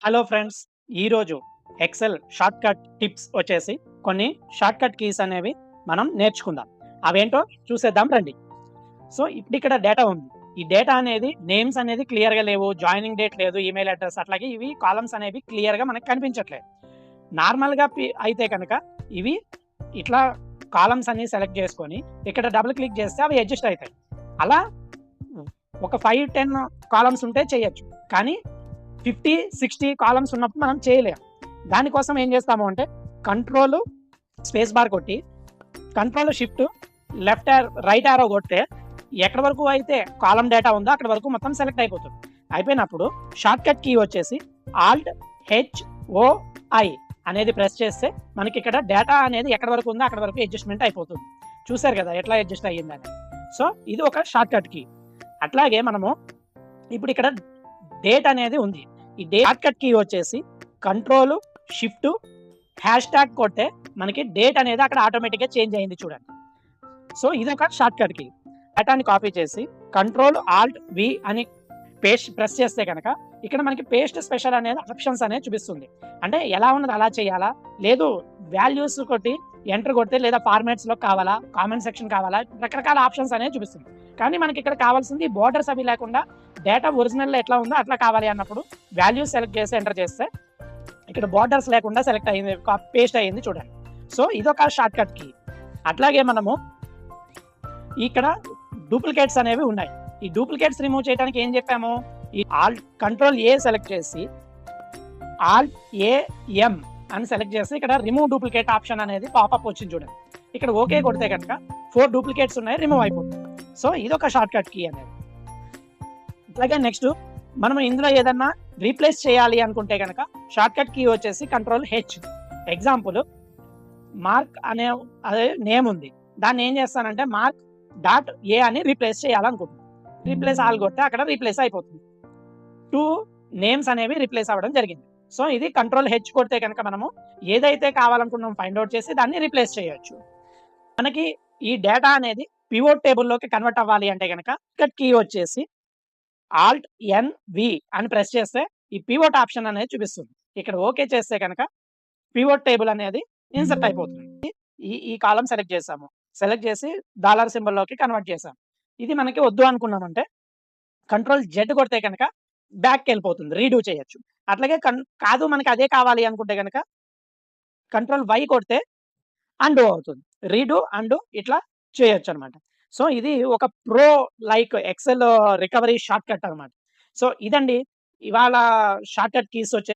Hello friends. ఈరోజు XL shortcut tips వచ్చేసి కొన్ని షార్ట్‌కట్ కీస్ అనేవి మనం నేర్చుకుందాం. అవేంటో చూసేద్దాం రండి. సో, ఇప్పుడిక్కడ డేటా ఉంది. ఈ డేటా అనేది నేమ్స్ అనేది క్లియర్‌గా లేవు. జాయినింగ్ డేట్ లేదు. ఈమెయిల్ అడ్రెస్ అట్లాగే ఇవి కాలమ్స్ అనేవి క్లియర్‌గా మనకు కనిపించట్లేదు. నార్మల్‌గా అయితే కనుక ఇవి ఇట్లా కాలమ్స్ అన్ని సెలెక్ట్ చేసుకొని ఇక్కడ డబుల్ క్లిక్ చేస్తే అవి అడ్జస్ట్ అయితాయి. అలా ఒక 5, 10 కాలమ్స్ ఉంటే చేయొచ్చు. కానీ 50, 60 కాలమ్స్ ఉన్నప్పుడు మనం చేయలేం. దానికోసం ఏం చేస్తాము అంటే కంట్రోల్ స్పేస్ బార్ కొట్టి, కంట్రోల్ షిఫ్ట్ రైట్ యారో కొడితే ఎక్కడి వరకు అయితే కాలమ్ డేటా ఉందో అక్కడి వరకు మొత్తం సెలెక్ట్ అయిపోతుంది. అయిపోయినప్పుడు షార్ట్‌కట్ కీ వచ్చేసి ఆల్ట్ హెచ్ఓఐ అనేది ప్రెస్ చేస్తే మనకి ఇక్కడ డేటా అనేది ఎక్కడి వరకు ఉందో అక్కడి వరకు అడ్జస్ట్‌మెంట్ అయిపోతుంది. చూసారు కదా ఎట్లా అడ్జస్ట్ అయ్యిందని. సో, ఇది ఒక షార్ట్‌కట్ కీ. అట్లాగే మనము ఇప్పుడు ఇక్కడ డేట్ అనేది ఉంది. ఈ షార్ట్‌కట్ కీ వచ్చేసి కంట్రోల్ షిఫ్ట్ హ్యాష్ ట్యాగ్ కొడితే మనకి డేట్ అనేది అక్కడ ఆటోమేటిక్‌గా చేంజ్ అయింది చూడండి. సో, ఇదొక షార్ట్‌కట్ కీ. డేటాని కాపీ చేసి కంట్రోల్ ఆల్ట్ వి అని ప్రెస్ చేస్తే గనక ఇక్కడ మనకి పేస్ట్ స్పెషల్ అనేది ఆప్షన్స్ అనేది చూపిస్తుంది. అంటే ఎలా ఉన్నది అలా చేయాలా? లేదు వాల్యూస్ కొట్టి ఎంటర్ కొడితే లేదా ఫార్మాట్స్‌లో కావాలా? కామెంట్ సెక్షన్ కావాలా? రకరకాల ఆప్షన్స్ అనేవి చూపిస్తుంది. కానీ మనకి ఇక్కడ కావాల్సింది బోర్డర్స్ అవి లేకుండా డేటా ఒరిజినల్‌లో ఎట్లా ఉందో అట్లా కావాలి అన్నప్పుడు వాల్యూస్ సెలెక్ట్ చేసి ఎంటర్ చేస్తే ఇక్కడ బోర్డర్స్ లేకుండా సెలెక్ట్ అయింది. పేస్ట్ అయింది చూడండి. సో, ఇదొక షార్ట్‌కట్ కీ. అట్లాగే మనము ఇక్కడ డూప్లికేట్స్ అనేవి ఉన్నాయి. ఈ డూప్లికేట్స్ రిమూవ్ చేయడానికి ఏం చెప్పాము? ఈ కంట్రోల్ ఏ సెలెక్ట్ చేసి ఆల్ట్ ఏఎం అని సెలెక్ట్ చేసి ఇక్కడ రిమూవ్ డూప్లికేట్ ఆప్షన్ అనేది పాపప్ వచ్చింది చూడండి. ఇక్కడ ఓకే కొడితే కనుక 4 డూప్లికేట్స్ ఉన్నాయి రిమూవ్ అయిపోతుంది. సో, ఇదొక షార్ట్‌కట్ కీ అనేది. అట్లాగే నెక్స్ట్ మనం ఇందులో ఏదన్నా రీప్లేస్ చేయాలి అనుకుంటే గనక షార్ట్‌కట్ కీ వచ్చేసి కంట్రోల్ హెచ్. ఎగ్జాంపుల్ మార్క్ అదే నేమ్ ఉంది. దాన్ని ఏం చేస్తానంటే మార్క్ డాట్ ఏ అని రీప్లేస్ చేయాలనుకుంటున్నాను. రీప్లేస్ ఆల్ కొడితే అక్కడ రీప్లేస్ అయిపోతుంది. 2 నేమ్స్ అనేవి రీప్లేస్ అవ్వడం జరిగింది. సో, ఇది కంట్రోల్ హెచ్ కొడితే కనుక మనము ఏదైతే కావాలనుకున్నామో ఫైండ్ ఔట్ చేసి దాన్ని రీప్లేస్ చేయొచ్చు. మనకి ఈ డేటా అనేది పివోట్ టేబుల్‌లోకి కన్వర్ట్ అవ్వాలి అంటే గనక షార్ట్‌కట్ కీ వచ్చేసి ఆల్ట్ ఎన్‌వి అని ప్రెస్ చేస్తే ఈ పివోట్ ఆప్షన్ అనేది చూపిస్తుంది. ఇక్కడ ఓకే చేస్తే కనుక పివోట్ టేబుల్ అనేది ఇన్సర్ట్ అయిపోతుంది. ఈ ఈ కాలమ్ సెలెక్ట్ చేసాము. సెలెక్ట్ చేసి డాలర్ సింబల్‌లోకి కన్వర్ట్ చేసాం. ఇది మనకి వద్దు అనుకున్నామంటే కంట్రోల్ జెడ్ కొడితే కనుక బ్యాక్‌కెళ్ళిపోతుంది. రీడూ చేయొచ్చు. అట్లాగే కాదు మనకి అదే కావాలి అనుకుంటే గనక కంట్రోల్ వై కొడితే అండూ అవుతుంది. రీడూ, అండూ ఇట్లా చేయొచ్చనమాట. సో, ఇది ఒక pro like Excel recovery shortcut అనమాట. సో, ఇదండి ఇవాళ షార్ట్‌కట్ కీస్ వచ్చే